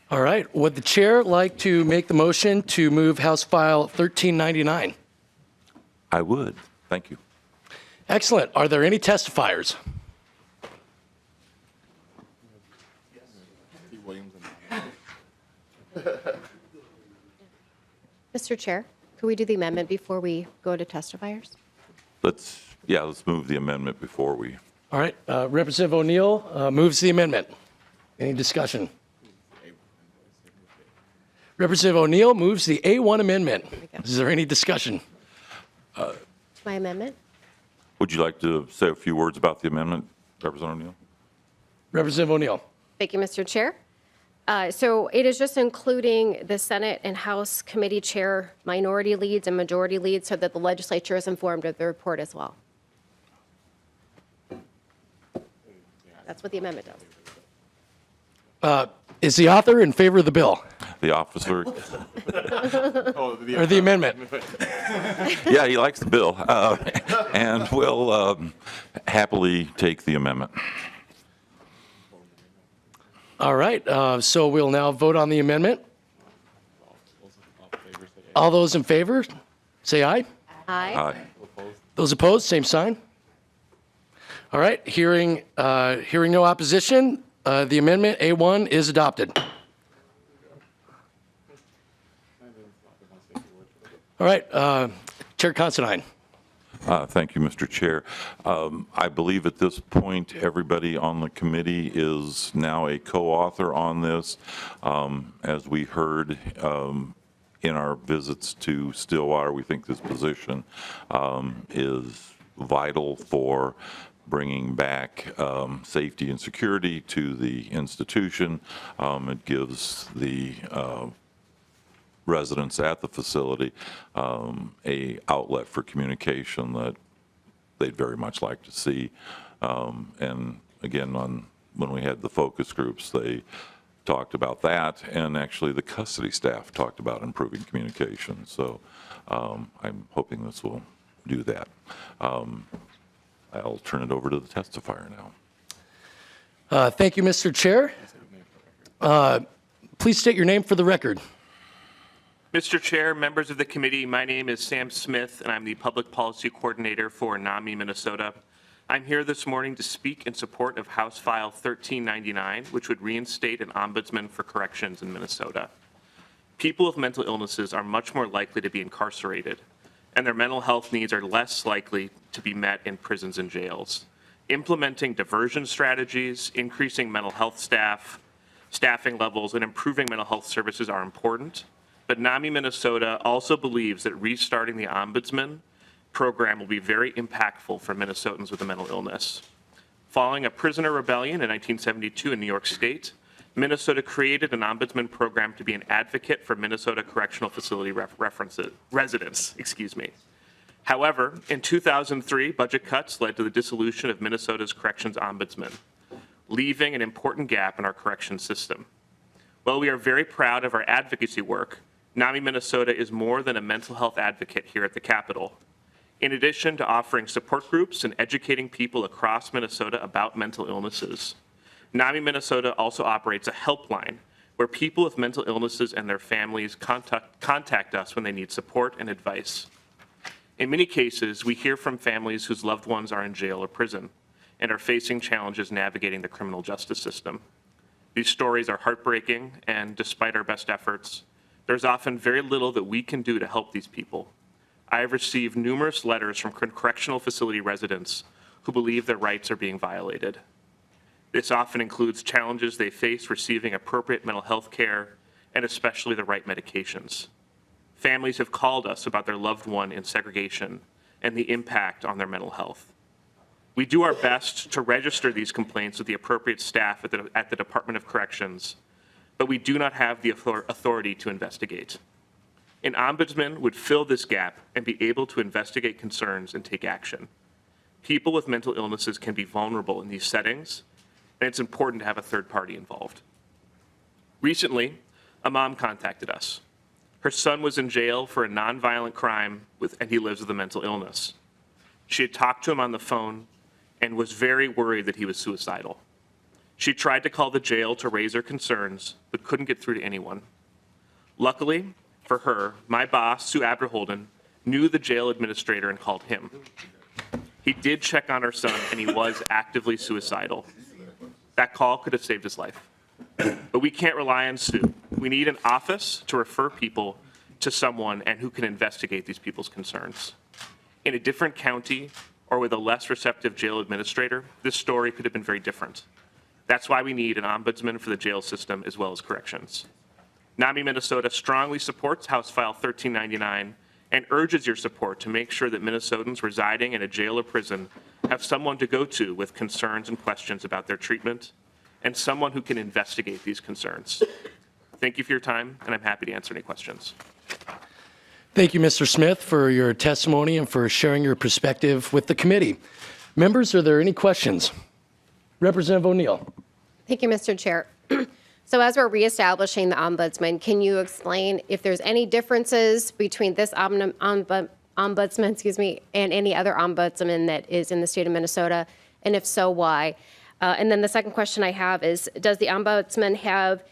All right. Would the chair like to make the motion to move House File 1399? I would. Thank you. Excellent. Are there any testifiers? Mr. Chair, could we do the amendment before we go to testifiers? Let's move the amendment before we. All right. Representative O'Neill moves the amendment. Any discussion? Representative O'Neill moves the A1 amendment. Is there any discussion? My amendment? Would you like to say a few words about the amendment, Representative O'Neill? Representative O'Neill. Thank you, Mr. Chair. So it is just including the Senate and House committee chair minority leads and majority leads so that the legislature is informed of the report as well. That's what the amendment does. Is the author in favor of the bill The officer. or the amendment? Yeah, he likes the bill and will happily take the amendment. All right. So we'll now vote on the amendment. All those in favor, say aye. Aye. Aye. Those opposed, same sign. All right. Hearing no opposition, the amendment A1 is adopted. All right. Chair Considine. Thank you, Mr. Chair. I believe at this point, everybody on the committee is now a co-author on this. As we heard in our visits to Stillwater, we think this position is vital for bringing back safety and security to the institution. It gives the residents at the facility a outlet for communication that they'd very much like to see. And again, when we had the focus groups, they talked about that, and actually the custody staff talked about improving communication. So I'm hoping this will do that. I'll turn it over to the testifier now. Thank you, Mr. Chair. Please state your name for the record. Mr. Chair, members of the committee, my name is Sam Smith, and I'm the Public Policy Coordinator for NAMI, Minnesota. I'm here this morning to speak in support of House File 1399, which would reinstate an ombudsman for corrections in Minnesota. People with mental illnesses are much more likely to be incarcerated, and their mental health needs are less likely to be met in prisons and jails. Implementing diversion strategies, increasing mental health staffing levels, and improving mental health services are important. But NAMI Minnesota also believes that restarting the Ombudsman program will be very impactful for Minnesotans with a mental illness. Following a prisoner rebellion in 1972 in New York State, Minnesota created an Ombudsman program to be an advocate for Minnesota Correctional Facility residents. However, in 2003, budget cuts led to the dissolution of Minnesota's Corrections Ombudsman, leaving an important gap in our corrections system. While we are very proud of our advocacy work, NAMI Minnesota is more than a mental health advocate here at the Capitol. In addition to offering support groups and educating people across Minnesota about mental illnesses, NAMI Minnesota also operates a helpline where people with mental illnesses and their families contact us when they need support and advice. In many cases, we hear from families whose loved ones are in jail or prison and are facing challenges navigating the criminal justice system. These stories are heartbreaking, and despite our best efforts, there's often very little that we can do to help these people. I have received numerous letters from correctional facility residents who believe their rights are being violated. This often includes challenges they face receiving appropriate mental health care and especially the right medications. Families have called us about their loved one in segregation and the impact on their mental health. We do our best to register these complaints with the appropriate staff at the Department of Corrections, but we do not have the authority to investigate. An ombudsman would fill this gap and be able to investigate concerns and take action. People with mental illnesses can be vulnerable in these settings, and it's important to have a third party involved. Recently, a mom contacted us. Her son was in jail for a nonviolent crime and he lives with a mental illness. She had talked to him on the phone and was very worried that he was suicidal. She tried to call the jail to raise her concerns, but couldn't get through to anyone. Luckily for her, my boss, Sue Aberholden, knew the jail administrator and called him. He did check on her son, and he was actively suicidal. That call could have saved his life. But we can't rely on Sue. We need an office to refer people to someone and who can investigate these people's concerns. In a different county or with a less receptive jail administrator, this story could have been very different. That's why we need an ombudsman for the jail system as well as corrections. NAMI Minnesota strongly supports House File 1399 and urges your support to make sure that Minnesotans residing in a jail or prison have someone to go to with concerns and questions about their treatment and someone who can investigate these concerns. Thank you for your time, and I'm happy to answer any questions. Thank you, Mr. Smith, for your testimony and for sharing your perspective with the committee. Members, are there any questions? Representative O'Neill. Thank you, Mr. Chair. So as we're reestablishing the ombudsman, can you explain if there's any differences between this ombudsman, and any other ombudsman that is in the state of Minnesota? And if so, why? And then the second question I have is, does the ombudsman have,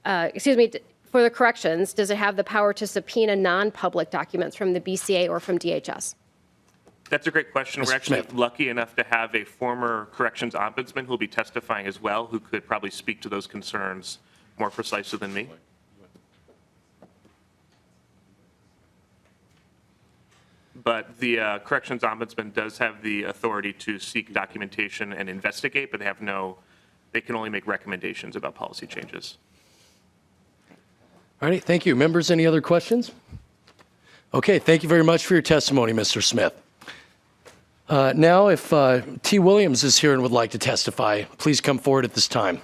for the corrections, does it have the power to subpoena non-public documents from the BCA or from DHS? That's a great question. We're Mr. actually Smith. lucky enough to have a former corrections ombudsman who will be testifying as well, who could probably speak to those concerns more precisely than me. But the corrections ombudsman does have the authority to seek documentation and investigate, but they can only make recommendations about policy changes. All right, thank you. Members, any other questions? Okay, thank you very much for your testimony, Mr. Smith. Now, if T. Williams is here and would like to testify, please come forward at this time.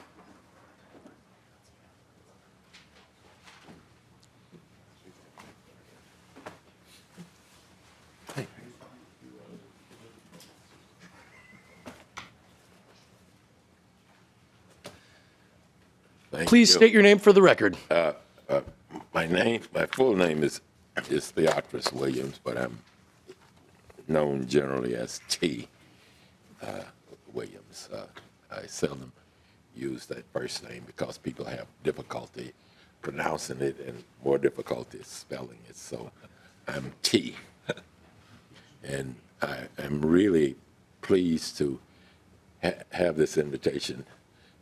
Please state your name for the record. My full name is Theophilus Williams, but I'm known generally as T. Williams. I seldom use that first name because people have difficulty pronouncing it and more difficulty spelling it. So I'm T. And I'm really pleased to have this invitation,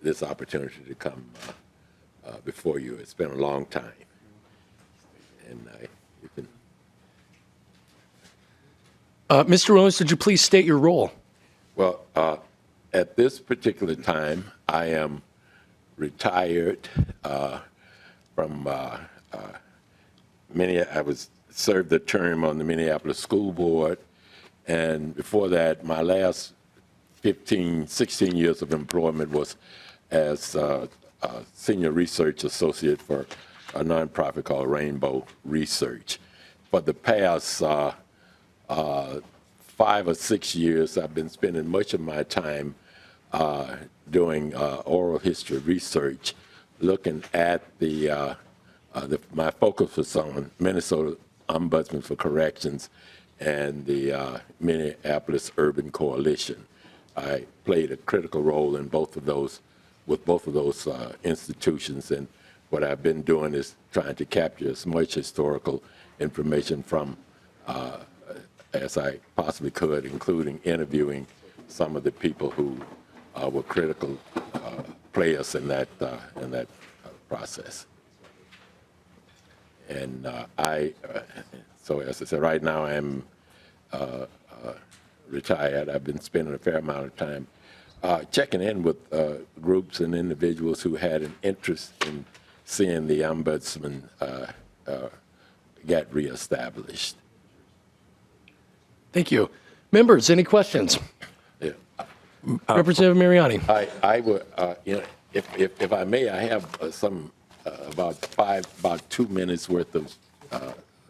this opportunity to come before you. It's been a long time. And you can. Mr. Williams, would you please state your role? Well, at this particular time, I am retired from served the term on the Minneapolis School Board, and before that, my last 16 years of employment was as a senior research associate for a nonprofit called Rainbow Research. For the past 5 or 6 years, I've been spending much of my time doing oral history research, looking at my focus was on Minnesota Ombudsman for Corrections and the Minneapolis Urban Coalition. I played a critical role in both of those institutions, and what I've been doing is trying to capture as much historical information from as I possibly could, including interviewing some of the people who were critical players in that process. And so as I said, right now I'm retired. I've been spending a fair amount of time checking in with groups and individuals who had an interest in seeing the ombudsman get reestablished. Thank you. Members, any questions? Yeah. Representative Mariani. I would, if I may, I have about 2 minutes worth of.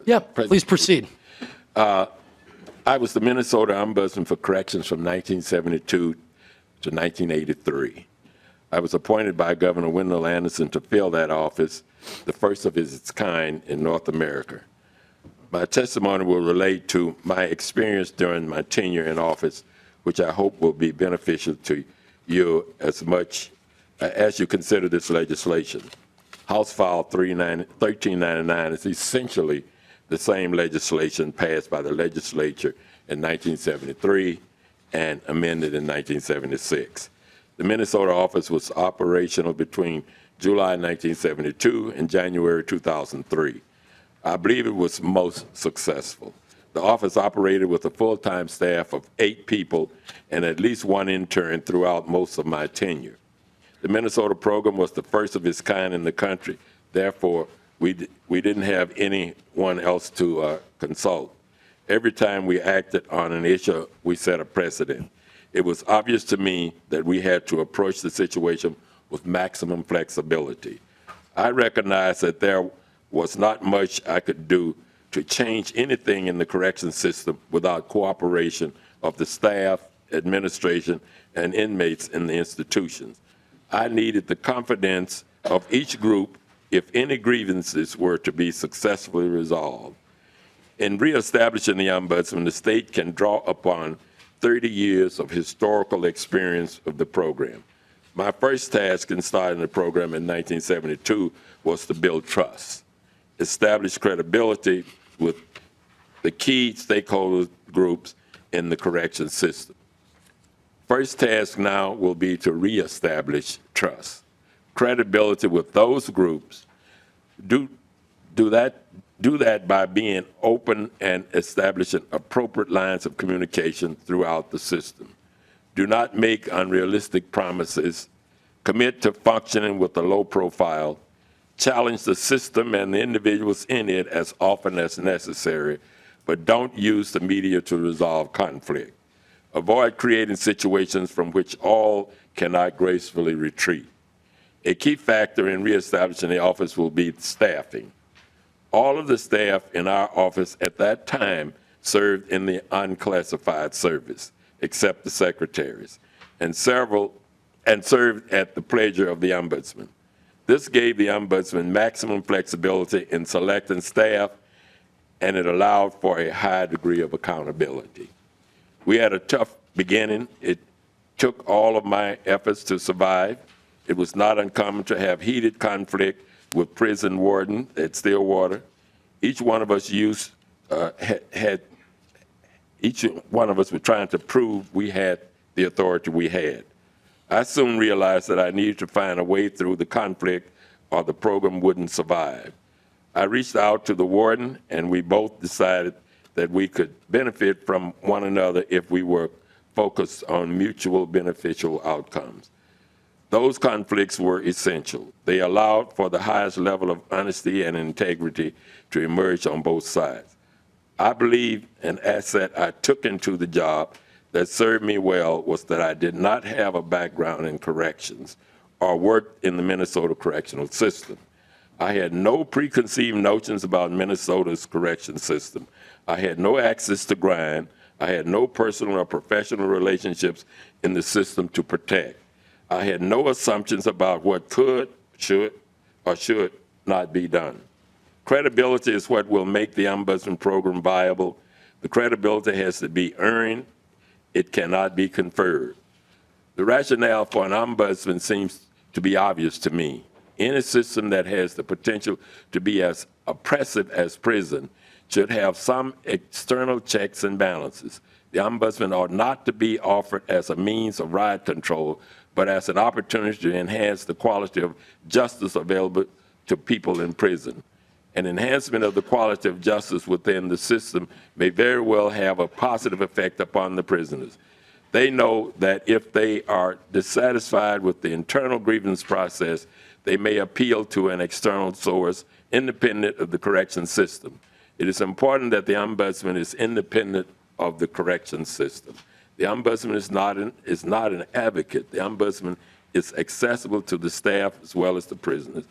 Yeah, please proceed. I was the Minnesota Ombudsman for Corrections from 1972 to 1983. I was appointed by Governor Wendell Anderson to fill that office, the first of its kind in North America. My testimony will relate to my experience during my tenure in office, which I hope will be beneficial to you as much as you consider this legislation. House File 1399 is essentially the same legislation passed by the legislature in 1973 and amended in 1976. The Minnesota office was operational between July 1972 and January 2003. I believe it was most successful. The office operated with a full-time staff of 8 people and at least 1 intern throughout most of my tenure. The Minnesota program was the first of its kind in the country. Therefore, we didn't have anyone else to consult. Every time we acted on an issue, we set a precedent. It was obvious to me that we had to approach the situation with maximum flexibility. I recognized that there was not much I could do to change anything in the correction system without cooperation of the staff, administration, and inmates in the institutions. I needed the confidence of each group if any grievances were to be successfully resolved. In reestablishing the Ombudsman, the state can draw upon 30 years of historical experience of the program. My first task in starting the program in 1972 was to build trust, establish credibility with the key stakeholder groups in the correction system. First task now will be to reestablish trust, credibility with those groups. Do that by being open and establishing appropriate lines of communication throughout the system. Do not make unrealistic promises. Commit to functioning with a low profile. Challenge the system and the individuals in it as often as necessary, but don't use the media to resolve conflict. Avoid creating situations from which all cannot gracefully retreat. A key factor in reestablishing the office will be staffing. All of the staff in our office at that time served in the unclassified service, except the secretaries, and served at the pleasure of the Ombudsman. This gave the Ombudsman maximum flexibility in selecting staff, and it allowed for a high degree of accountability. We had a tough beginning. It took all of my efforts to survive. It was not uncommon to have heated conflict with prison warden at Stillwater. Each one of us each one of us were trying to prove we had the authority we had. I soon realized that I needed to find a way through the conflict or the program wouldn't survive. I reached out to the warden, and we both decided that we could benefit from one another if we were focused on mutual beneficial outcomes. Those conflicts were essential. They allowed for the highest level of honesty and integrity to emerge on both sides. I believe an asset I took into the job that served me well was that I did not have a background in corrections or worked in the Minnesota correctional system. I had no preconceived notions about Minnesota's correction system. I had no access to grind. I had no personal or professional relationships in the system to protect. I had no assumptions about what could, should, or should not be done. Credibility is what will make the Ombudsman program viable. The credibility has to be earned. It cannot be conferred. The rationale for an Ombudsman seems to be obvious to me. Any system that has the potential to be as oppressive as prison should have some external checks and balances. The Ombudsman ought not to be offered as a means of riot control, but as an opportunity to enhance the quality of justice available to people in prison. An enhancement of the quality of justice within the system may very well have a positive effect upon the prisoners. They know that if they are dissatisfied with the internal grievance process, they may appeal to an external source independent of the correction system. It is important that the Ombudsman is independent of the correction system. The Ombudsman is not an advocate. The Ombudsman is accessible to the staff as well as the prisoners.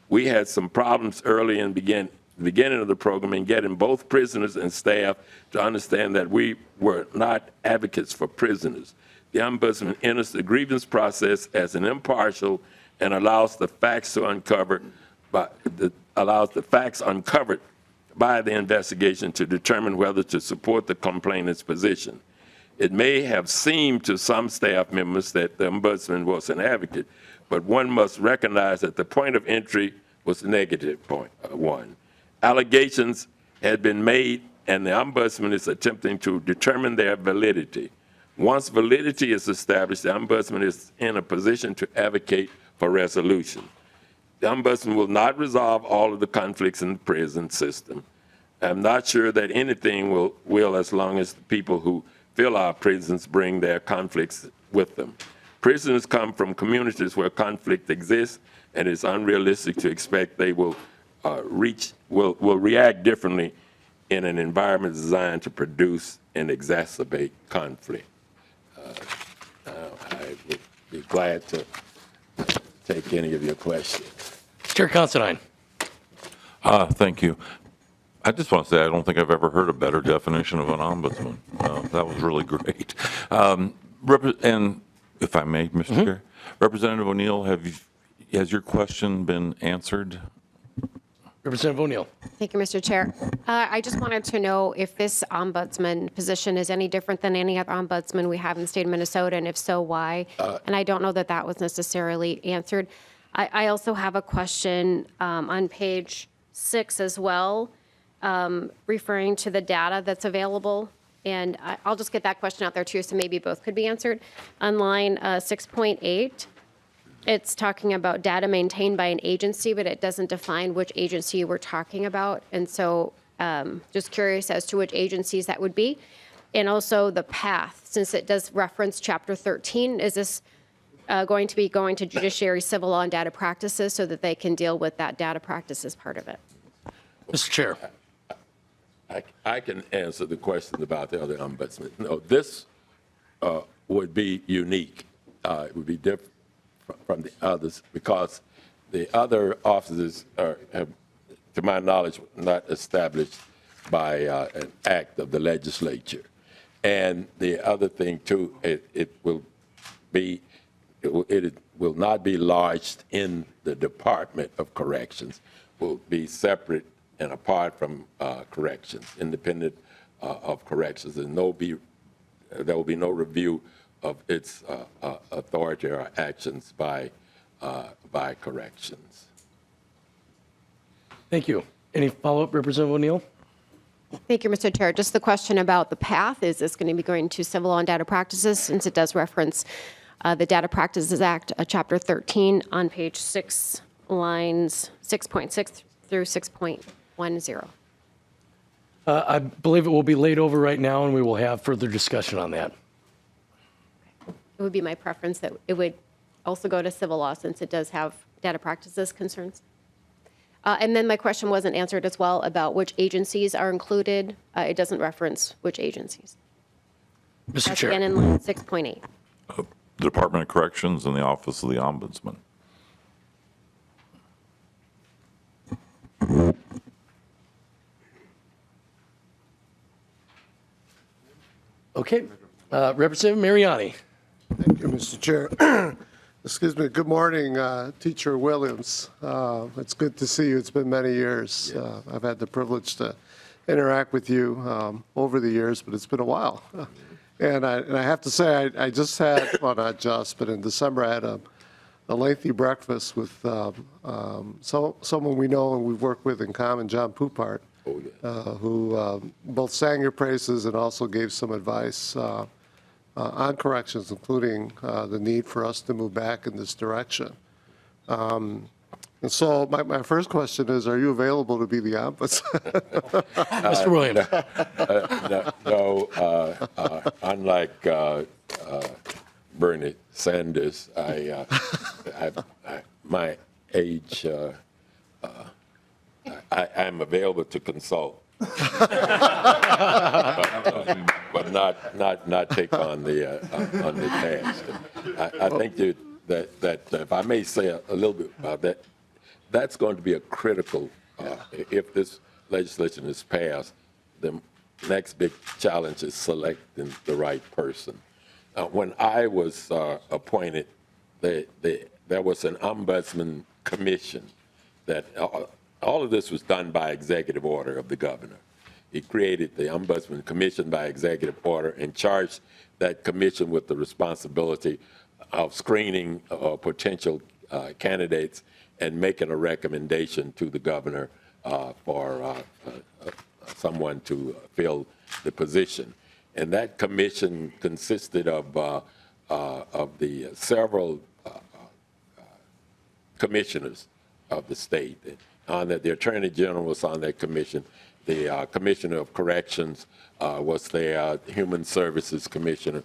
We had some problems early in the beginning of the program in getting both prisoners and staff to understand that we were not advocates for prisoners. The Ombudsman enters the grievance process as an impartial and allows the facts uncovered by the investigation to determine whether to support the complainant's position. It may have seemed to some staff members that the Ombudsman was an advocate, but one must recognize that the point of entry was negative point one. Allegations had been made, and the Ombudsman is attempting to determine their validity. Once validity is established, the Ombudsman is in a position to advocate for resolution. The Ombudsman will not resolve all of the conflicts in the prison system. I'm not sure that anything will as long as the people who fill our prisons bring their conflicts with them. Prisoners come from communities where conflict exists, and it's unrealistic to expect they will react differently in an environment designed to produce and exacerbate conflict. I would be glad to take any of your questions. Chair Considine. Thank you. I just want to say I don't think I've ever heard a better definition of an ombudsman. That was really great. And if I may, Mr. Chair, Representative O'Neill, has your question been answered? Representative O'Neill. Thank you, Mr. Chair. I just wanted to know if this ombudsman position is any different than any other ombudsman we have in the state of Minnesota, and if so, why? And I don't know that that was necessarily answered. I also have a question on page 6 as well, referring to the data that's available. And I'll just get that question out there too, so maybe both could be answered. On line 6.8, it's talking about data maintained by an agency, but it doesn't define which agency we're talking about. And so just curious as to which agencies that would be. And also the path, since it does reference Chapter 13, is this going to be going to judiciary, civil law, and data practices so that they can deal with that data practices part of it? Mr. Chair. I can answer the question about the other ombudsman. No, this would be unique. It would be different from the others because the other offices have, to my knowledge, not established by an act of the legislature. And the other thing too, it will not be lodged in the Department of Corrections. Will be separate and apart from corrections, independent of corrections, and there will be no review of its authority or actions by corrections. Thank you. Any follow-up, Representative O'Neill? Thank you, Mr. Chair. Just the question about the path, is this going to be going to civil law and data practices, since it does reference the Data Practices Act, Chapter 13 on page 6, lines 6.6 through 6.10. I believe it will be laid over right now, and we will have further discussion on that. It would be my preference that it would also go to civil law, since it does have data practices concerns. And then my question wasn't answered as well about which agencies are included. It doesn't reference which agencies. Mr. That's Chair. again in line 6.8. The Department of Corrections and the Office of the Ombudsman. Okay. Representative Mariani. Thank you, Mr. Chair. Excuse me. Good morning, Teacher Williams. It's good to see you. It's been many years. I've had the privilege to interact with you over the years, but it's been a while. And I have to say, I just had, well, not just, but in December, I had a lengthy breakfast with someone we know and we've worked with in common, John Poupart, who both sang your praises and also gave some advice on corrections, including the need for us to move back in this direction. And so my first question is, are you available to be the ombudsman? Mr. Williams. No, unlike Bernie Sanders, my age, I'm available to consult, but not take on the task. I think that if I may say a little bit about that, that's going to be a critical, if this legislation is passed, the next big challenge is selecting the right person. When I was appointed, there was an ombudsman commission that all of this was done by executive order of the governor. He created the Ombudsman Commission by executive order and charged that commission with the responsibility of screening potential candidates and making a recommendation to the governor for someone to fill the position. And that commission consisted of the several commissioners of the state. On that, the Attorney General was on that commission. The Commissioner of Corrections was there. Human Services Commissioner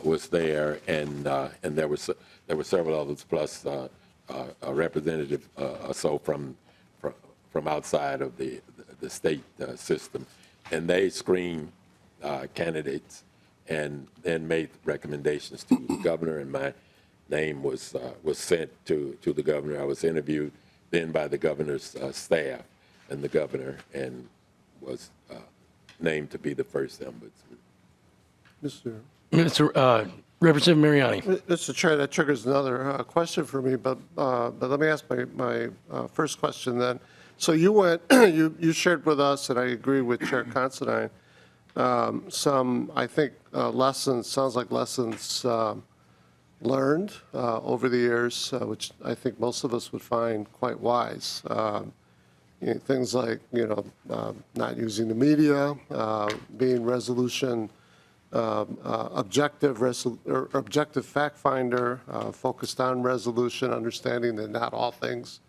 was there, and there were several others, plus a representative or so from outside of the state system, and they screened candidates and then made recommendations to the governor. And my name was sent to the governor. I was interviewed then by the governor's staff and the governor, and was named to be the first ombudsman. Mr. Representative Mariani. Mr. Chair, that triggers another question for me, but let me ask my first question then. So you went, you shared with us, and I agree with Chair Considine, some, I think, lessons, sounds like lessons learned over the years, which I think most of us would find quite wise. Things like, not using the media, being resolution objective fact finder, focused on resolution, understanding that not all things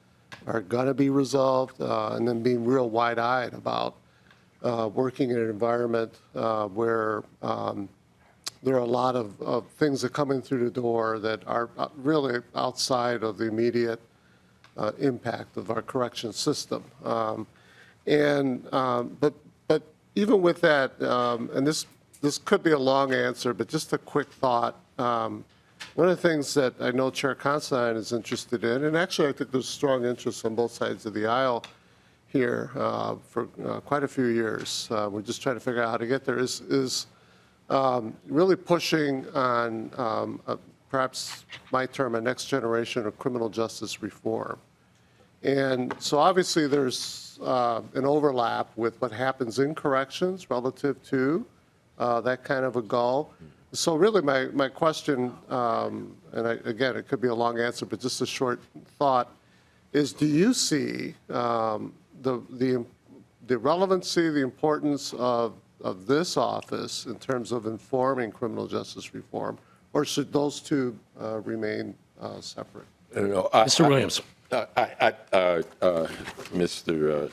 are going to be resolved, and then being real wide-eyed about working in an environment where there are a lot of things that come in through the door that are really outside of the immediate impact of our correction system. But even with that, and this could be a long answer, but just a quick thought. One of the things that I know Chair Considine is interested in, and actually I think there's strong interest on both sides of the aisle here for quite a few years. We're just trying to figure out how to get there, is really pushing on perhaps my term, a next generation of criminal justice reform. And so obviously there's an overlap with what happens in corrections relative to that kind of a goal. So really my question, and again, it could be a long answer, but just a short thought, is do you see the relevancy, the importance of this office in terms of informing criminal justice reform, or should those two remain separate? Mr. Williams. Mr.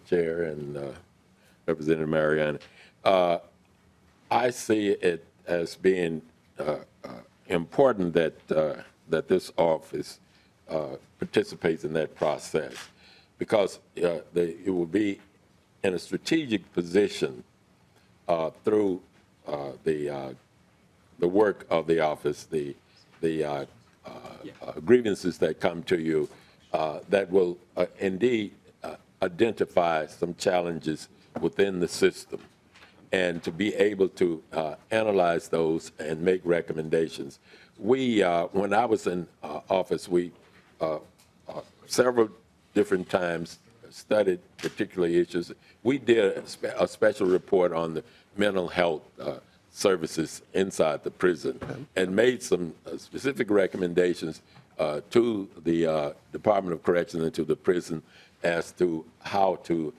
Chair and Representative Mariani, I see it as being important that this office participates in that process, because it will be in a strategic position through the work of the office, the grievances that come to you that will indeed identify some challenges within the system, and to be able to analyze those and make recommendations. We, when I was in office, we several different times studied particular issues. We did a special report on the mental health services inside the prison, and made some specific recommendations to the Department of Corrections and to the prison as to how to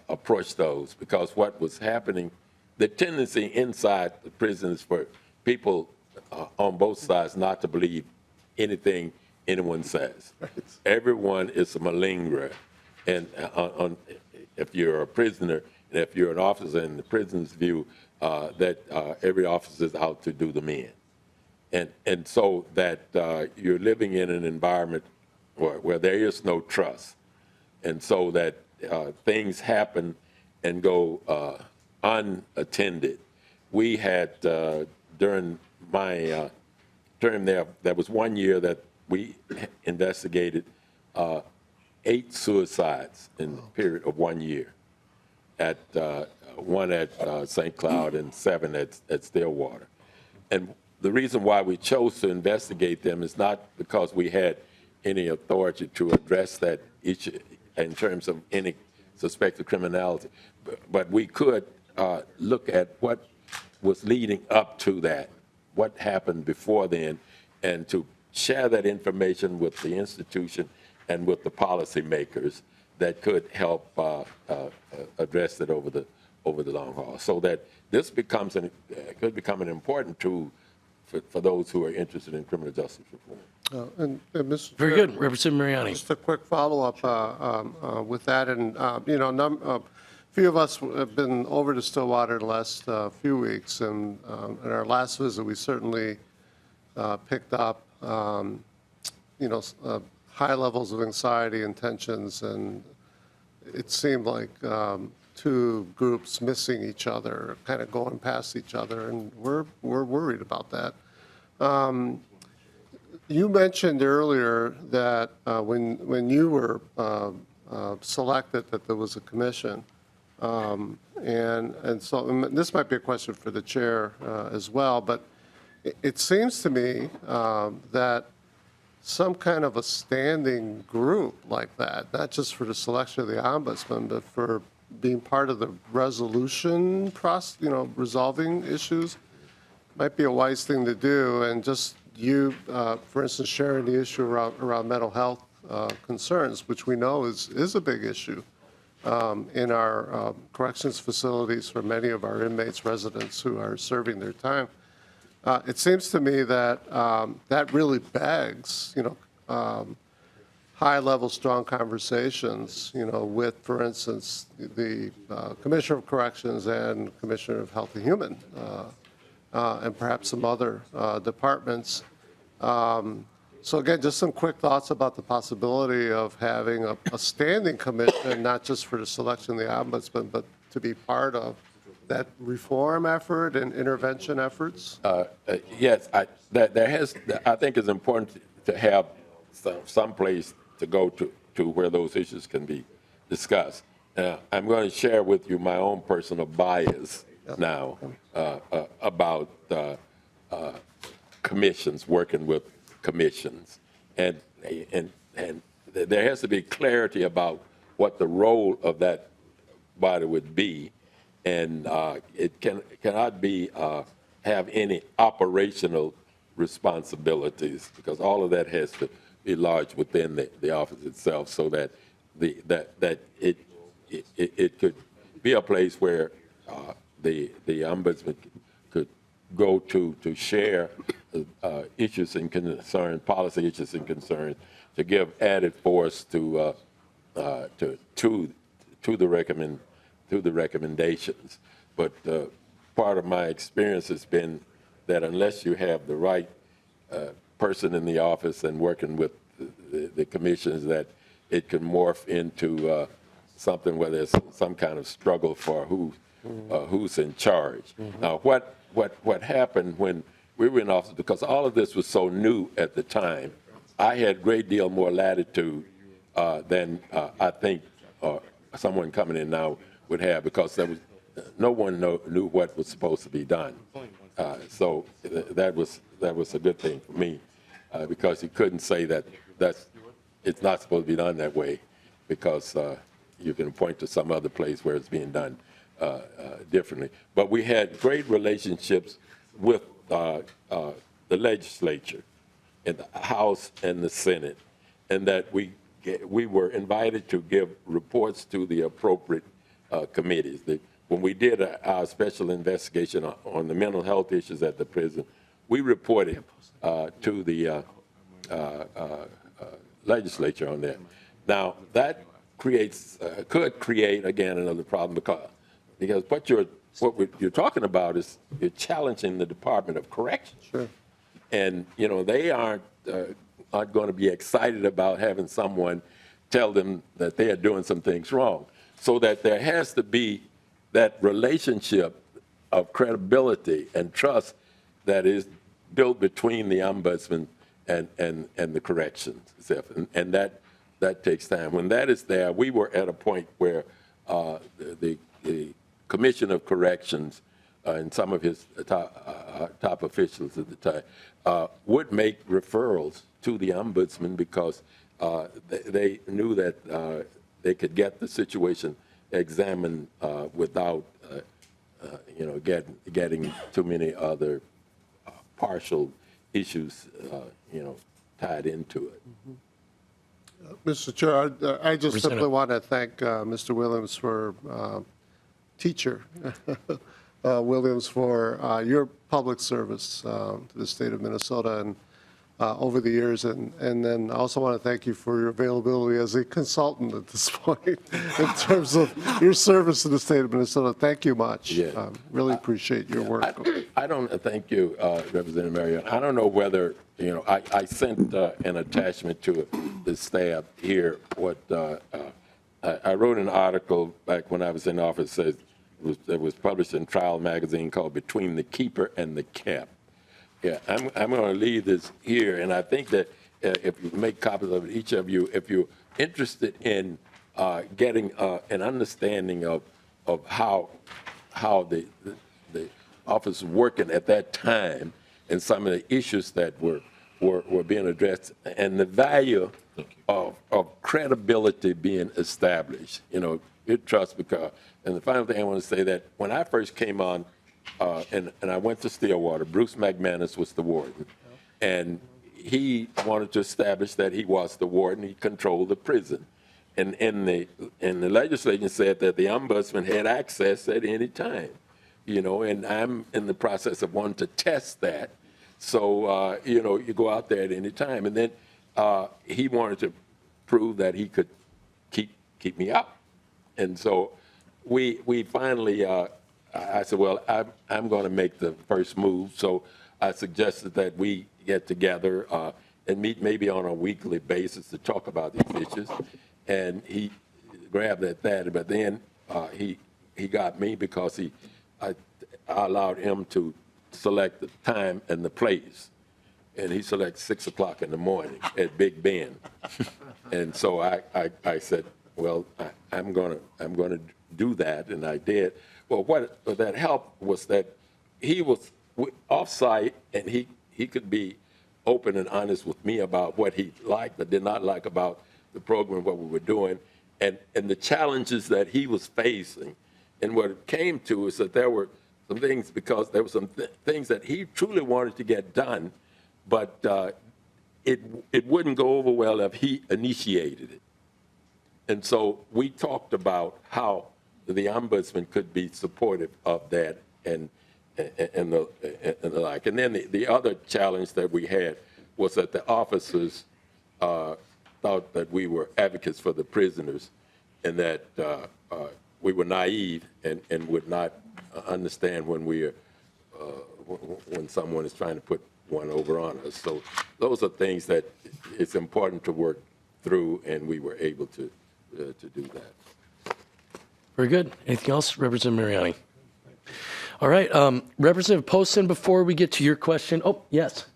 approach those. Because what was happening, the tendency inside the prison is for people on both sides not to believe anything anyone says. Everyone is a malingerer. And if you're a prisoner, and if you're an officer in the prison's view, that every officer is out to do them in. And so that you're living in an environment where there is no trust. And so that things happen and go unattended. We had, during my term there was 1 year that we investigated 8 suicides in the period of 1 year, at one at St. Cloud and 7 at Stillwater. And the reason why we chose to investigate them is not because we had any authority to address that issue in terms of any suspected criminality, but we could look at what was leading up to that, what happened before then, and to share that information with the institution and with the policymakers that could help address it over the long haul, so that this could become an important tool for those who are interested in criminal justice reform. And Mr. Very Chair, good. Representative Mariani. just a quick follow-up with that. And, a few of us have been over to Stillwater the last few weeks, and in our last visit, we certainly picked up, high levels of anxiety and tensions, and it seemed like two groups missing each other, kind of going past each other, and we're worried about that. You mentioned earlier that when you were selected, that there was a commission, and so this might be a question for the chair as well, but it seems to me that some kind of a standing group like that, not just for the selection of the ombudsman, but for being part of the resolution process, resolving issues, might be a wise thing to do. And just you, for instance, sharing the issue around mental health concerns, which we know is a big issue in our corrections facilities for many of our inmates, residents who are serving their time. It seems to me that that really begs, high-level, strong conversations, with, for instance, the Commissioner of Corrections and Commissioner of Health and Human, and perhaps some other departments. So again, just some quick thoughts about the possibility of having a standing commission, not just for the selection of the ombudsman, but to be part of that reform effort and intervention efforts? Yes, I think it's important to have some place to go to where those issues can be discussed. I'm going to share with you my own personal bias now about commissions, working with commissions. And there has to be clarity about what the role of that body would be. And it cannot be have any operational responsibilities, because all of that has to be lodged within the office itself, so that it could be a place where the ombudsman could go to share issues and concerns, policy issues and concerns, to give added force to the recommendations. But part of my experience has been that unless you have the right person in the office and working with the commissions, that it can morph into something where there's some kind of struggle for who's in charge. Now, what happened when we were in office, because all of this was so new at the time, I had a great deal more latitude than I think someone coming in now would have, because there was no one knew what was supposed to be done. So that was a good thing for me, because you couldn't say that it's not supposed to be done that way, because you can point to some other place where it's being done differently. But we had great relationships with the legislature, in the House and the Senate, and that we were invited to give reports to the appropriate committees. When we did our special investigation on the mental health issues at the prison, we reported to the legislature on that. Now, that could create, again, another problem, because what you're talking about is you're challenging the Department of Corrections. Sure. And, they aren't going to be excited about having someone tell them that they are doing some things wrong. So that there has to be that relationship of credibility and trust that is built between the ombudsman and the corrections itself. And that takes time. When that is there, we were at a point where the Commission of Corrections and some of his top officials at the time would make referrals to the ombudsman, because they knew that they could get the situation examined without, getting too many other partial issues, tied into it. Mr. Chair, I just simply Representative. want to thank Mr. Williams for, teacher Williams, for your public service to the state of Minnesota and over the years. And then I also want to thank you for your availability as a consultant at this point in terms of your service to the state of Minnesota. Thank you much. Yeah. Really appreciate your work. I don't, thank you, Representative Marion. I don't know whether, I sent an attachment to the staff here, what, I wrote an article back when I was in office, it was published in Trial magazine called Between the Keeper and the Kept. Yeah, I'm going to leave this here, and I think that if you make copies of it, each of you, if you're interested in getting an understanding of how the office was working at that time and some of the issues that were being addressed and the value of credibility being established, your trust, because, and the final thing I want to say that when I first came on, and I went to Stillwater, Bruce McManus was the warden, and he wanted to establish that he was the warden, he controlled the prison. And the legislation said that the ombudsman had access at any time, and I'm in the process of wanting to test that. So, you go out there at any time. And then he wanted to prove that he could keep me out. And so we finally, I said, well, I'm going to make the first move. So I suggested that we get together and meet maybe on a weekly basis to talk about these issues. And he grabbed at that, but then he got me because I allowed him to select the time and the place. And he selected 6 o'clock in the morning at Big Bend. And so I said, well, I'm gonna do that, and I did. Well, what that helped was that he was off-site, and he could be open and honest with me about what he liked or did not like about the program, what we were doing, and the challenges that he was facing. And what it came to is that there were some things, because there were some things that he truly wanted to get done, but it wouldn't go over well if he initiated it. And so we talked about how the ombudsman could be supportive of that and the like. And then the other challenge that we had was that the officers thought that we were advocates for the prisoners, and that we were naive and would not understand when when someone is trying to put one over on us. So those are things that it's important to work through, and we were able to do that. Very good. Anything else, Representative Mariani? All right, Representative Poston, before we get to your question, oh, yes.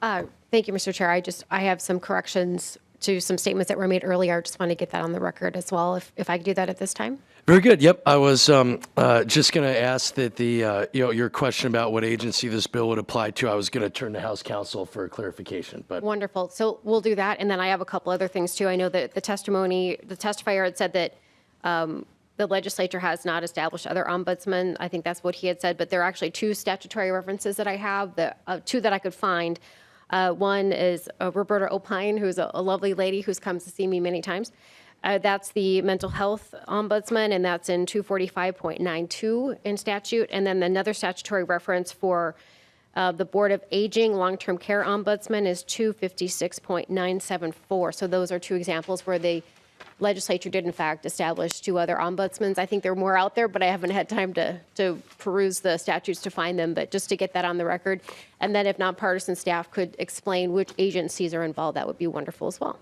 Thank you, Mr. Chair. I have some corrections to some statements that were made earlier. I just want to get that on the record as well, if I could do that at this time. Very good. Yep. I was just going to ask that your question about what agency this bill would apply to, I was going to turn to House Counsel for a clarification. But Wonderful. So we'll do that. And then I have a couple other things too. I know that the testifier had said that the legislature has not established other ombudsmen. I think that's what he had said, but there are actually 2 statutory references that I have, 2 that I could find. One is Roberta Opine, who's a lovely lady who's come to see me many times. That's the mental health ombudsman, and that's in 245.92 in statute. And then another statutory reference for the Board of Aging long-term care ombudsman is 256.974. So those are 2 examples where the legislature did in fact establish 2 other ombudsmans. I think there are more out there, but I haven't had time to peruse the statutes to find them, but just to get that on the record. And then if nonpartisan staff could explain which agencies are involved, that would be wonderful as well.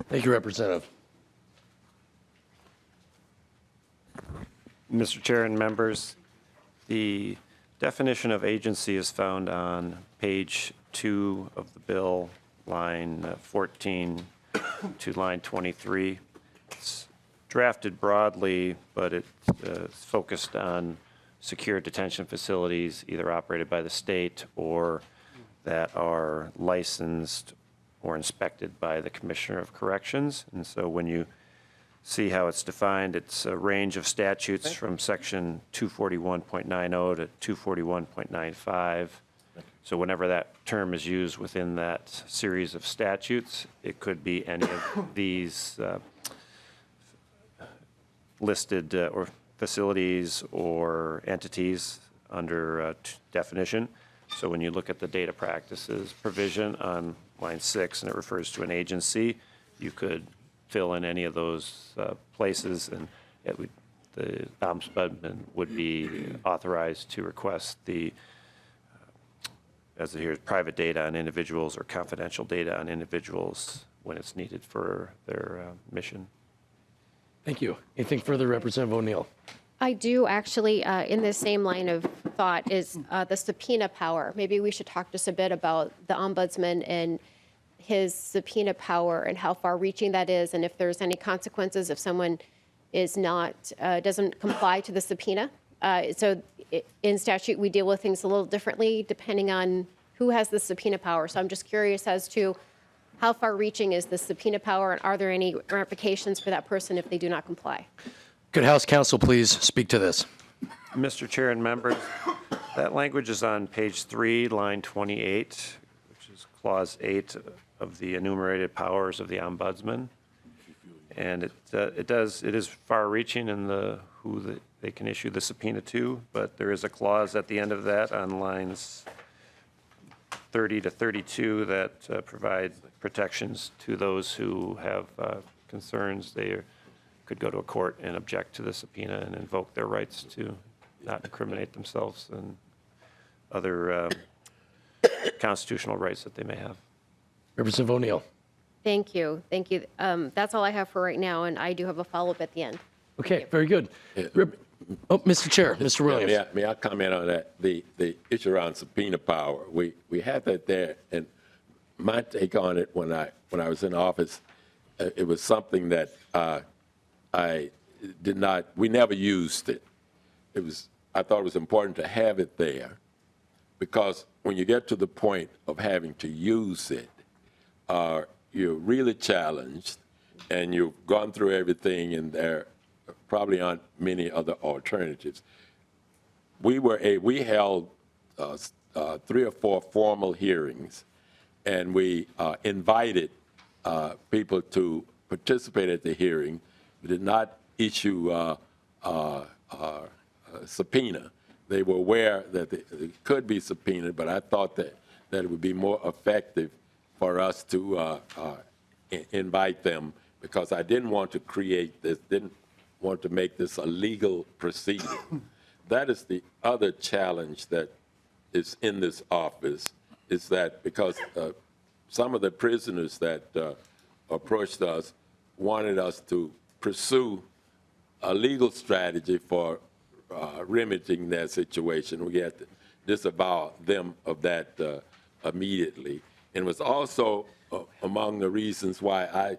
thank you, Representative. Mr. Chair and members, the definition of agency is found on page 2 of the bill, line 14 to line 23. It's drafted broadly, but it's focused on secure detention facilities either operated by the state or that are licensed or inspected by the Commissioner of Corrections. And so when you see how it's defined, it's a range of statutes from section 241.90 to 241.95. So whenever that term is used within that series of statutes, it could be any of these listed or facilities or entities under definition. So when you look at the data practices provision on line 6 and it refers to an agency, you could fill in any of those places, and the Ombudsman would be authorized to request the, as it here, private data on individuals or confidential data on individuals when it's needed for their mission. Thank you. Anything further, Representative O'Neill? I do actually, in the same line of thought, is the subpoena power. Maybe we should talk just a bit about the Ombudsman and his subpoena power and how far-reaching that is, and if there's any consequences if someone is not, doesn't comply to the subpoena. In statute, we deal with things a little differently depending on who has the subpoena power. So I'm just curious as to how far-reaching is the subpoena power, and are there any ramifications for that person if they do not comply? Could House Counsel please speak to this? Mr. Chair and members, that language is on page 3, line 28, which is clause 8 of the enumerated powers of the Ombudsman. And it is far-reaching in they can issue the subpoena to, but there is a clause at the end of that on lines 30 to 32 that provide protections to those who have concerns. They could go to a court and object to the subpoena and invoke their rights to not incriminate themselves and other constitutional rights that they may have. Representative O'Neill. Thank you. Thank you. That's all I have for right now, and I do have a follow-up at the end. Okay, very good. Mr. Chair, Mr. Williams. May I comment on that? The issue around subpoena power, we had that there, and my take on it when I was in office, it was something that we never used it. I thought it was important to have it there, because when you get to the point of having to use it, you're really challenged, and you've gone through everything, and there probably aren't many other alternatives. We held 3 or 4 formal hearings, and we invited people to participate at the hearing. We did not issue a subpoena. They were aware that it could be subpoenaed, but I thought that it would be more effective for us to invite them, because I didn't want to create this, didn't want to make this a legal proceeding. That is the other challenge that is in this office, is that because some of the prisoners that approached us wanted us to pursue a legal strategy for remedying their situation. We had to disavow them of that immediately. And it was also among the reasons why I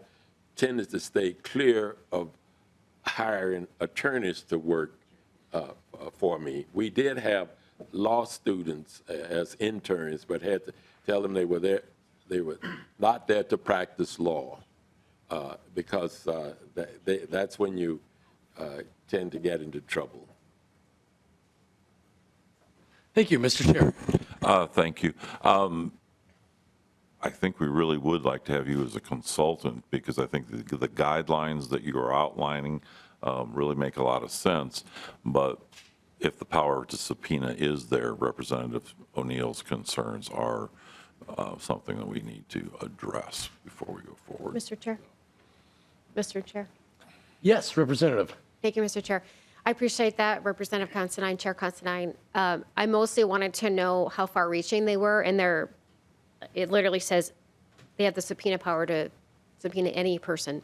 tended to stay clear of hiring attorneys to work for me. We did have law students as interns, but had to tell them they were not there to practice law, because that's when you tend to get into trouble. Thank you, Mr. Chair. Thank you. I think we really would like to have you as a consultant, because I think the guidelines that you are outlining really make a lot of sense. But if the power to subpoena is there, Representative O'Neill's concerns are something that we need to address before we go forward. Mr. Chair. Mr. Chair. Yes, Representative. Thank you, Mr. Chair. I appreciate that, Representative Considine, Chair Considine. I mostly wanted to know how far-reaching they were, and it literally says they have the subpoena power to subpoena any person,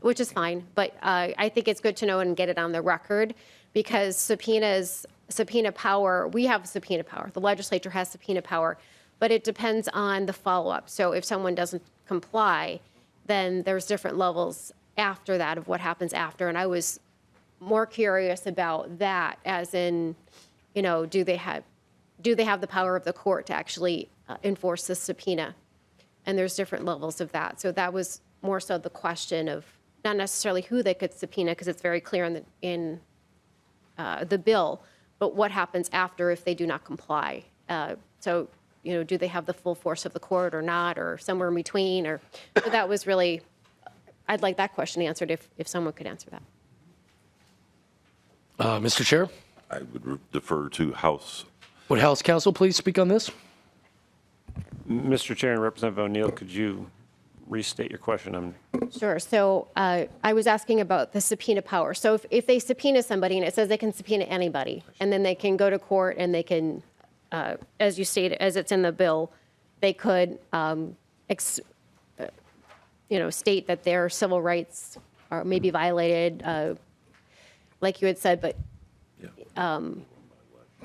which is fine. But I think it's good to know and get it on the record, because subpoena power, we have subpoena power. The legislature has subpoena power, but it depends on the follow-up. So if someone doesn't comply, then there's different levels after that of what happens after. And I was more curious about that, as in, do they have the power of the court to actually enforce the subpoena? And there's different levels of that. So that was more so the question of not necessarily who they could subpoena, because it's very clear in the bill, but what happens after if they do not comply. So do they have the full force of the court or not, or somewhere in between? Or so that was really, I'd like that question answered if someone could answer that. Mr. Chair, I would defer to House. would House Counsel please speak on this? Mr. Chair and Representative O'Neill, could you restate your question? Sure. So I was asking about the subpoena power. So if they subpoena somebody and it says they can subpoena anybody, and then they can go to court and they can, as you stated, as it's in the bill, they could, state that their civil rights are maybe violated, like you had said. But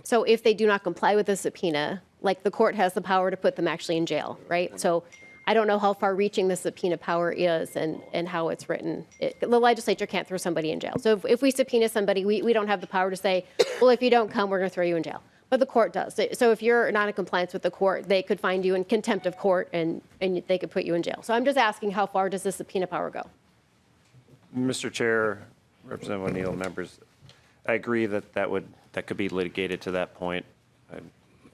so if they do not comply with the subpoena, like the court has the power to put them actually in jail, right? So I don't know how far-reaching the subpoena power is and how it's written. The legislature can't throw somebody in jail. So if we subpoena somebody, we don't have the power to say, well, if you don't come, we're going to throw you in jail. But the court does. So if you're not in compliance with the court, they could find you in contempt of court and they could put you in jail. So I'm just asking, how far does the subpoena power go? Mr. Chair, Representative O'Neill, members, I agree that could be litigated to that point. I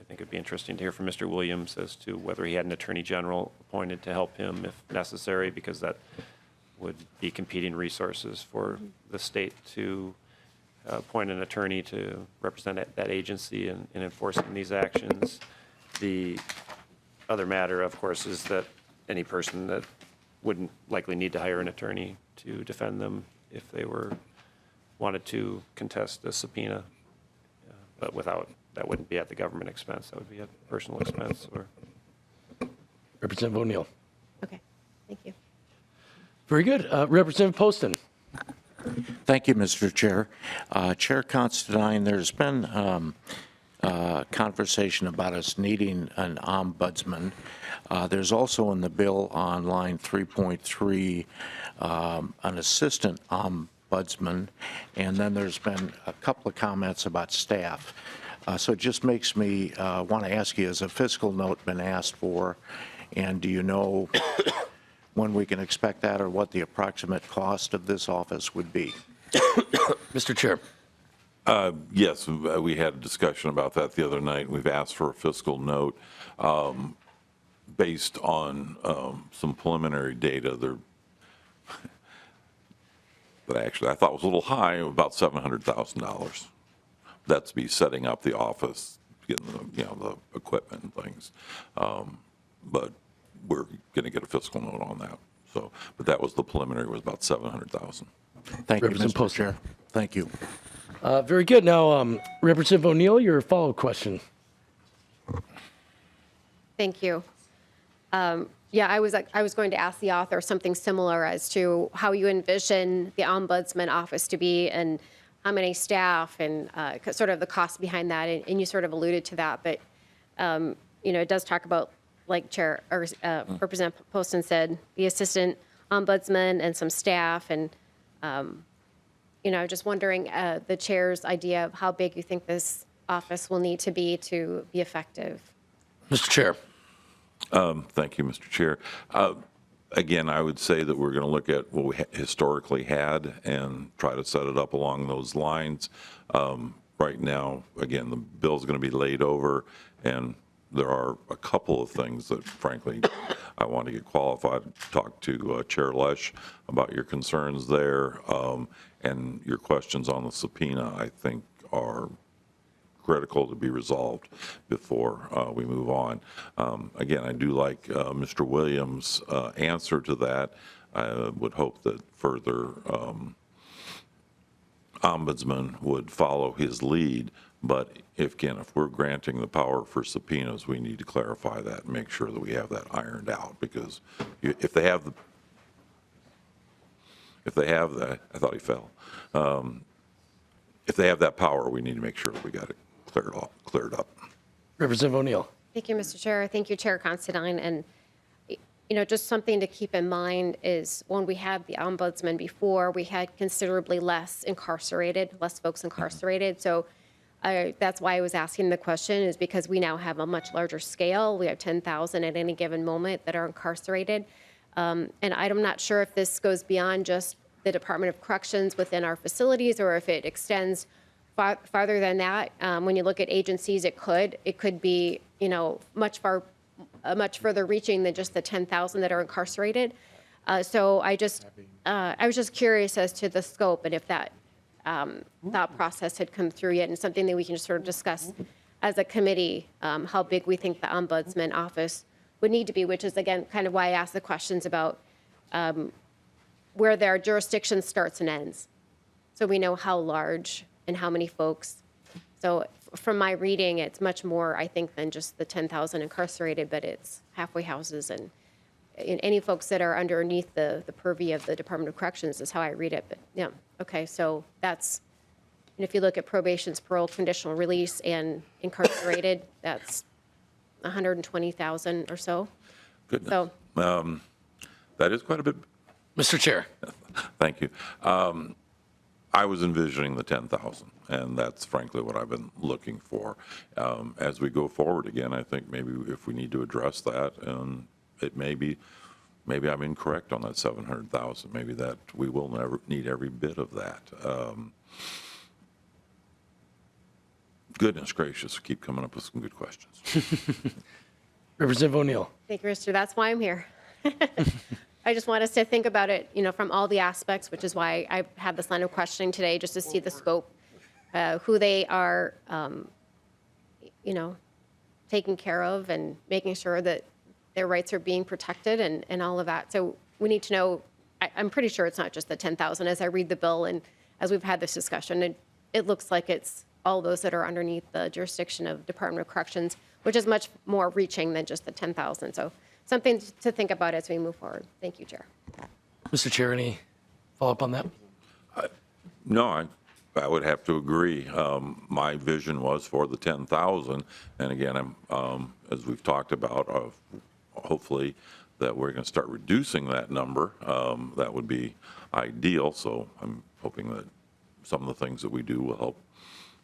think it'd be interesting to hear from Mr. Williams as to whether he had an attorney general appointed to help him if necessary, because that would be competing resources for the state to appoint an attorney to represent that agency in enforcing these actions. The other matter, of course, is that any person that wouldn't likely need to hire an attorney to defend them if they wanted to contest a subpoena, but that wouldn't be at the government expense. That would be at personal expense. Representative O'Neill. Okay, thank you. Very good. Representative Poston. Thank you, Mr. Chair. Chair Considine, there's been conversation about us needing an ombudsman. There's also in the bill on line 3.3 an assistant ombudsman, and then there's been a couple of comments about staff. So it just makes me want to ask you, has a fiscal note been asked for, and do you know when we can expect that or what the approximate cost of this office would be? Mr. Chair. Yes, we had a discussion about that the other night. We've asked for a fiscal note based on some preliminary data that actually I thought was a little high, about $700,000. That's be setting up the office, getting the equipment and things. But we're going to get a fiscal note on that. So, but that was the preliminary, was about $700,000. Thank you, Representative Mr. Poston. Chair. Thank you. Very good. Now, Representative O'Neill, your follow-up question. Thank you. Yeah, I was going to ask the author something similar as to how you envision the ombudsman office to be and how many staff and sort of the cost behind that. And you sort of alluded to that, but it does talk about, like Representative Poston said, the assistant ombudsman and some staff. And just wondering the chair's idea of how big you think this office will need to be effective. Mr. Chair. Thank you, Mr. Chair. Again, I would say that we're going to look at what we historically had and try to set it up along those lines. Right now, again, the bill's going to be laid over, and there are a couple of things that, frankly, I want to get qualified to talk to Chair Lesh about your concerns there, and your questions on the subpoena, I think, are critical to be resolved before we move on. Again, I do like Mr. Williams' answer to that. I would hope that further ombudsman would follow his lead. But if we're granting the power for subpoenas, we need to clarify that and make sure that we have that ironed out, because if they have that, I thought he fell. If they have that power, we need to make sure that we got it cleared up. Representative O'Neill. Thank you, Mr. Chair. Thank you, Chair Considine. And, just something to keep in mind is when we had the ombudsman before, we had considerably less folks incarcerated. So that's why I was asking the question, is because we now have a much larger scale. We have 10,000 at any given moment that are incarcerated. And I'm not sure if this goes beyond just the Department of Corrections within our facilities, or if it extends farther than that. When you look at agencies, it could be much further reaching than just the 10,000 that are incarcerated. So I was just curious as to the scope and if that thought process had come through yet, and something that we can just sort of discuss as a committee, how big we think the ombudsman office would need to be, which is, again, kind of why I asked the questions about where their jurisdiction starts and ends. So we know how large and how many folks. So from my reading, it's much more, I think, than just the 10,000 incarcerated, but it's halfway houses and any folks that are underneath the purview of the Department of Corrections is how I read it. But yeah, okay, so that's, and if you look at probation's parole, conditional release, and incarcerated, that's 120,000 or so. Goodness. So That is quite a bit. Mr. Chair. Thank you. I was envisioning the 10,000, and that's frankly what I've been looking for. As we go forward again, I think maybe if we need to address that, and it may be, maybe I'm incorrect on that 700,000. Maybe that we will never need every bit of that. Goodness gracious, keep coming up with some good questions. Representative O'Neill. thank you, Mr. That's why I'm here. I just want us to think about it, from all the aspects, which is why I had this line of questioning today, just to see the scope, who they are, taking care of and making sure that their rights are being protected and all of that. So we need to know, I'm pretty sure it's not just the 10,000 as I read the bill and as we've had this discussion. It looks like it's all those that are underneath the jurisdiction of Department of Corrections, which is much more reaching than just the 10,000. So something to think about as we move forward. Thank you, Chair. Mr. Chair, any follow-up on that? No, I would have to agree. My vision was for the 10,000, and again, as we've talked about, hopefully that we're going to start reducing that number. That would be ideal. So I'm hoping that some of the things that we do will help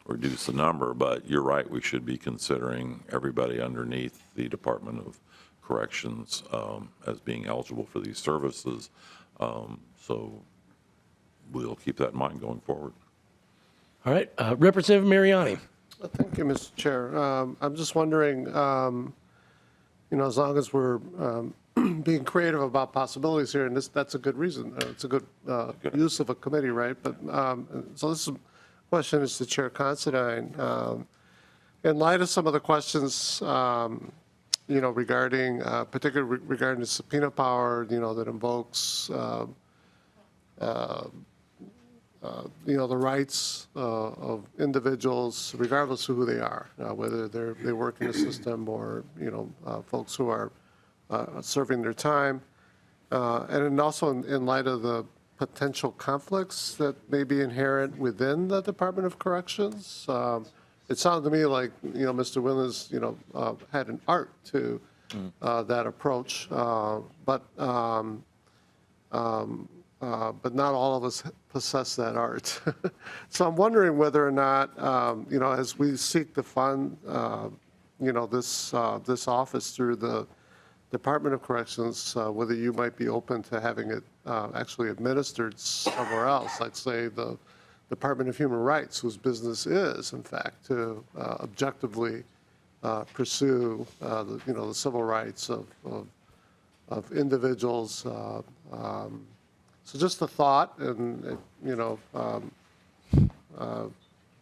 reduce the number. But you're right, we should be considering everybody underneath the Department of Corrections as being eligible for these services. So we'll keep that in mind going forward. All right. Representative Mariani. Thank you, Mr. Chair. I'm just wondering, as long as we're being creative about possibilities here, and that's a good reason. It's a good use of a committee, right? But so this question is to Chair Considine. In light of some of the questions, regarding, particularly regarding the subpoena power, that invokes, the rights of individuals, regardless of who they are, whether they work in the system or, folks who are serving their time. And also in light of the potential conflicts that may be inherent within the Department of Corrections. It sounded to me like, Mr. Williams, had an art to that approach, but not all of us possess that art. So I'm wondering whether or not, as we seek to fund, this office through the Department of Corrections, whether you might be open to having it actually administered somewhere else, like say the Department of Human Rights, whose business is, in fact, to objectively pursue the civil rights of individuals. So just a thought, and if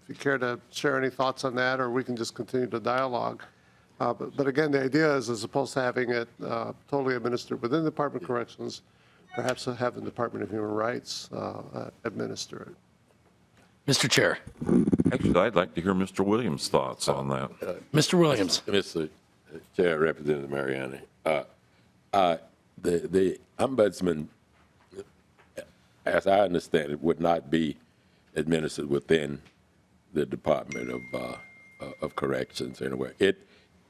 you care to share any thoughts on that, or we can just continue the dialogue. But again, the idea is, as opposed to having it totally administered within the Department of Corrections, perhaps have the Department of Human Rights administer it. Mr. Chair. Actually, I'd like to hear Mr. Williams' thoughts on that. Mr. Williams. Mr. Chair, Representative Mariani, the ombudsman, as I understand it, would not be administered within the Department of Corrections anyway.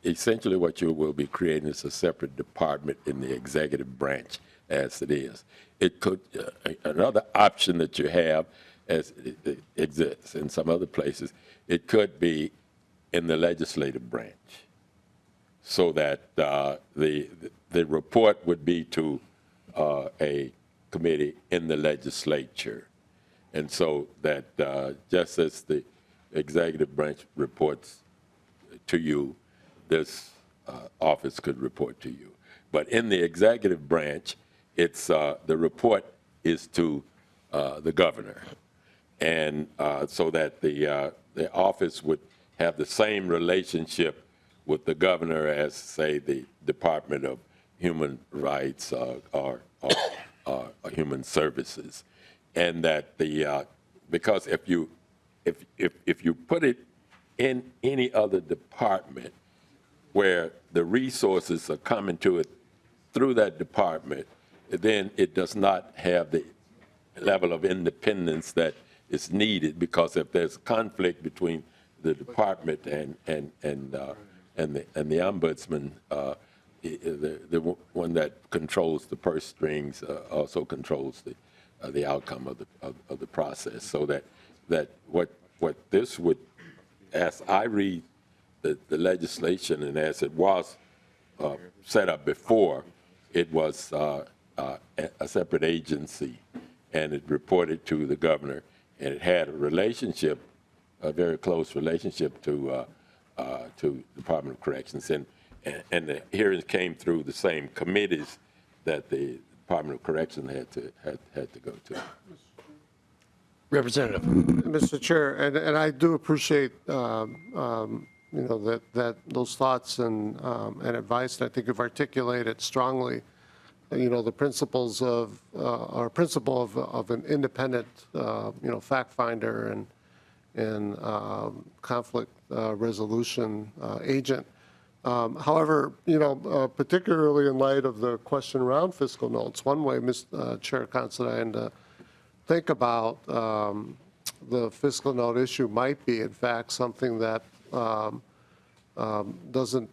Essentially what you will be creating is a separate department in the executive branch as it is. It could, another option that you have as it exists in some other places, it could be in the legislative branch, so that the report would be to a committee in the legislature. And so that just as the executive branch reports to you, this office could report to you. But in the executive branch, it's the report is to the governor, and so that the office would have the same relationship with the governor as, say, the Department of Human Rights or Human Services, and that because if you put it in any other department where the resources are coming to it through that department, then it does not have the level of independence that is needed, because if there's conflict between the department and the ombudsman, the one that controls the purse strings also controls the outcome of the process. So that what this would, as I read the legislation and as it was set up before, it was a separate agency, and it reported to the governor, and it had a relationship, a very close relationship to Department of Corrections, and the hearings came through the same committees that the Department of Corrections had to go to. Representative. Mr. Chair, and I do appreciate, that those thoughts and advice, and I think you've articulated strongly, the principles of, our principle of an independent, fact finder and conflict resolution agent. However, particularly in light of the question around fiscal notes, one way, Chair Considine, to think about the fiscal note issue might be, in fact, something that doesn't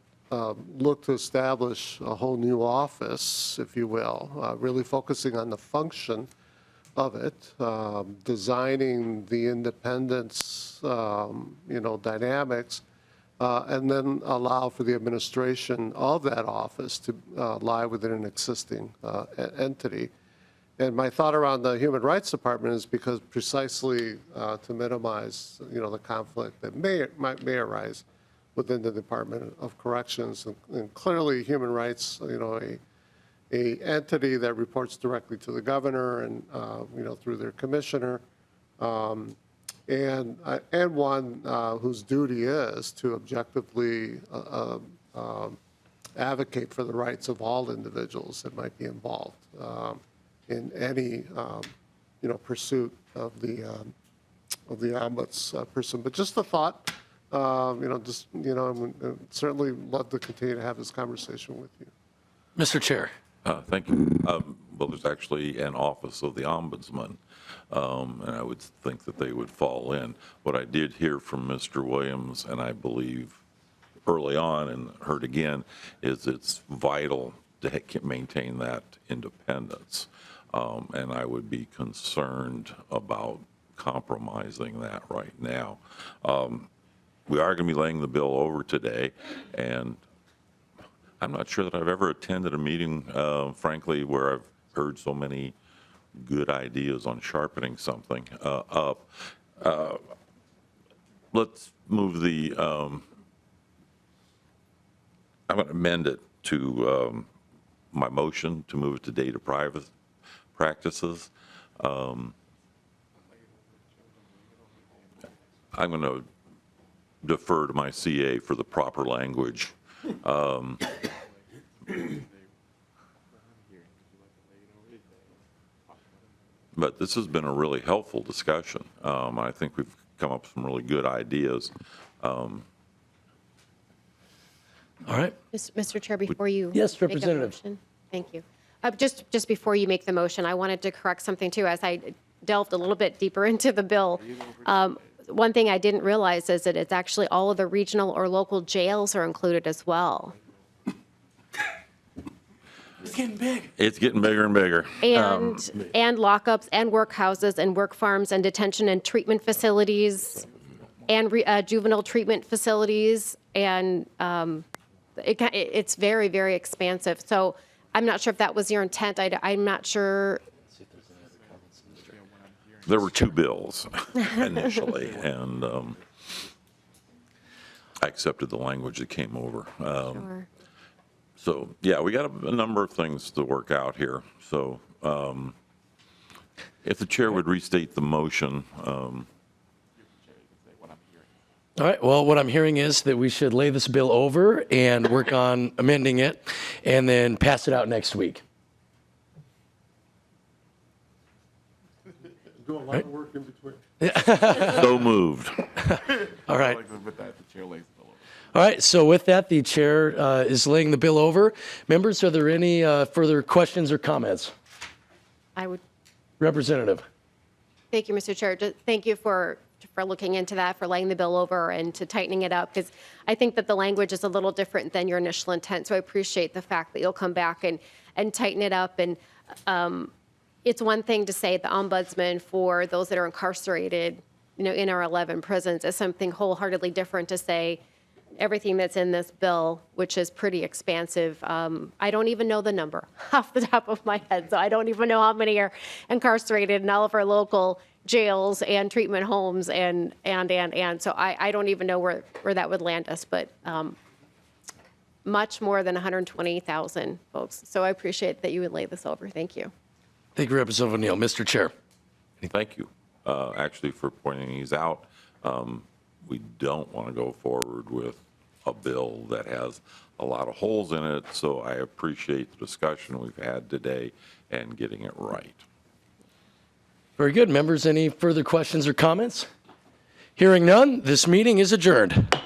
look to establish a whole new office, if you will, really focusing on the function of it, designing the independence, dynamics, and then allow for the administration of that office to lie within an existing entity. And my thought around the Human Rights Department is because precisely to minimize, the conflict that may arise within the Department of Corrections, and clearly human rights, a entity that reports directly to the governor and through their commissioner, and one whose duty is to objectively advocate for the rights of all individuals that might be involved in any pursuit of the ombudsperson. But just a thought. I would certainly love to continue to have this conversation with you. Mr. Chair. Thank you. Well, there's actually an office of the Ombudsman, and I would think that they would fall in. What I did hear from Mr. Williams, and I believe early on and heard again, is it's vital to maintain that independence. And I would be concerned about compromising that right now. We are going to be laying the bill over today, and I'm not sure that I've ever attended a meeting, frankly, where I've heard so many good ideas on sharpening something up. Let's move the, I'm going to amend it to my motion to move it to data privacy practices. I'm going to defer to my CA for the proper language. But this has been a really helpful discussion. I think we've come up with some really good ideas. All right. Mr. Chair, before you Yes, make a Representative. motion. Thank you. Just before you make the motion, I wanted to correct something too. As I delved a little bit deeper into the bill, one thing I didn't realize is that it's actually all of the regional or local jails are included as well. It's getting big. It's getting bigger and bigger. And lockups and workhouses and work farms and detention and treatment facilities and juvenile treatment facilities. And it's very, very expansive. So I'm not sure if that was your intent. I'm not sure. There were two bills initially, and I accepted the language that came over. Sure. So, yeah, we got a number of things to work out here. So if the chair would restate the motion. All right, well, what I'm hearing is that we should lay this bill over and work on amending it and then pass it out next week. Do a lot of work in between. So moved. All right. All right, so with that, the chair is laying the bill over. Members, are there any further questions or comments? I would, Representative. thank you, Mr. Chair. Thank you for looking into that, for laying the bill over and to tightening it up, because I think that the language is a little different than your initial intent. So I appreciate the fact that you'll come back and tighten it up. And it's one thing to say the ombudsman for those that are incarcerated, in our 11 prisons, is something wholeheartedly different to say everything that's in this bill, which is pretty expansive. I don't even know the number off the top of my head, so I don't even know how many are incarcerated in all of our local jails and treatment homes and. So I don't even know where that would land us, but much more than 120,000 folks. So I appreciate that you would lay this over. Thank you. Thank you, Representative O'Neill. Mr. Chair. Thank you, actually, for pointing these out. We don't want to go forward with a bill that has a lot of holes in it, so I appreciate the discussion we've had today and getting it right. Very good. Members, any further questions or comments? Hearing none, this meeting is adjourned.